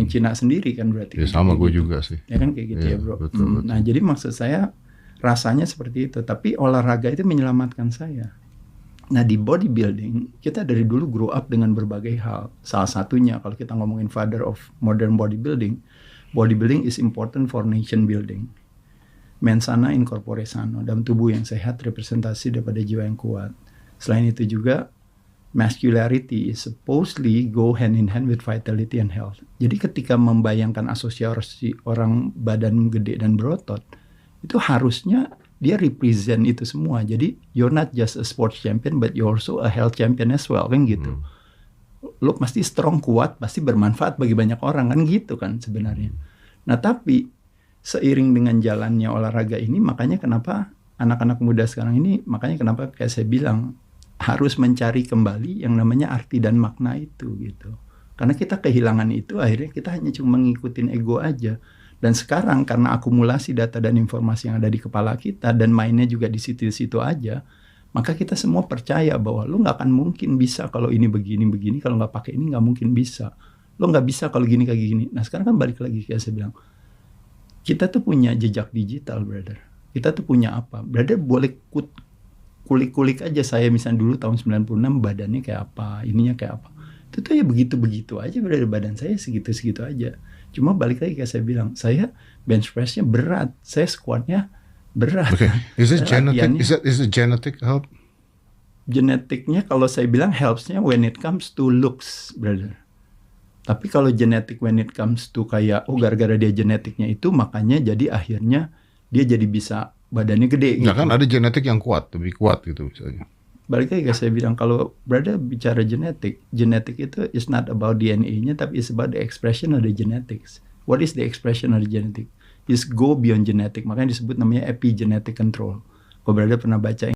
orang Cina sendiri kan berarti. Ya sama gue juga sih. Ya kan kayak gitu ya bro. Betul. Nah jadi maksud saya rasanya seperti itu. Tapi olahraga itu menyelamatkan saya. Nah di bodybuilding kita dari dulu grow up dengan berbagai hal. Salah satunya kalau kita ngomongin father of modern bodybuilding, bodybuilding is important for nation building. Mens sana in corpore sano, dalam tubuh yang sehat representasi daripada jiwa yang kuat. Selain itu juga masculinity is supposedly go hand in hand with vitality and health. Jadi ketika membayangkan asosiasi orang badan gede dan berotot, itu harusnya dia represent itu semua. Jadi you're not just a sports champion, but you're also a health champion as well, kan gitu. Lo pasti strong, kuat, pasti bermanfaat bagi banyak orang, kan gitu kan sebenarnya. Nah tapi seiring dengan jalannya olahraga ini, makanya kenapa anak-anak muda sekarang ini, makanya kenapa kayak saya bilang, harus mencari kembali yang namanya arti dan makna itu gitu. Karena kita kehilangan itu, akhirnya kita hanya cuma ngikutin ego aja. Dan sekarang karena akumulasi data dan informasi yang ada di kepala kita, dan mainnya juga di situ-situ aja, maka kita semua percaya bahwa lo nggak akan mungkin bisa kalau ini begini-begini, kalau nggak pakai ini nggak mungkin bisa. Lo nggak bisa kalau gini kayak gini. Nah sekarang kan balik lagi kayak saya bilang, kita tuh punya jejak digital, brother. Kita tuh punya apa? Brother boleh kulik-kulik aja saya misalnya dulu tahun 96 badannya kayak apa, ininya kayak apa. Itu tuh ya begitu-begitu aja, brother. Badan saya segitu-segitu aja. Cuma balik lagi kayak saya bilang, saya bench press-nya berat, saya squat-nya berat. Okay. Is it genetic? Is it genetic help? Genetiknya kalau saya bilang helps-nya when it comes to looks, brother. Tapi kalau genetik when it comes to kayak, oh gara-gara dia genetiknya itu, makanya jadi akhirnya dia jadi bisa badannya gede gitu. Nah kan ada genetik yang kuat, lebih kuat gitu misalnya. Balik lagi saya bilang, kalau brother bicara genetik itu is not about DNA-nya, tapi is about the expression of the genetics. What is the expression of the genetic? Is go beyond genetic, makanya disebut namanya epigenetic control. Kalau brother pernah baca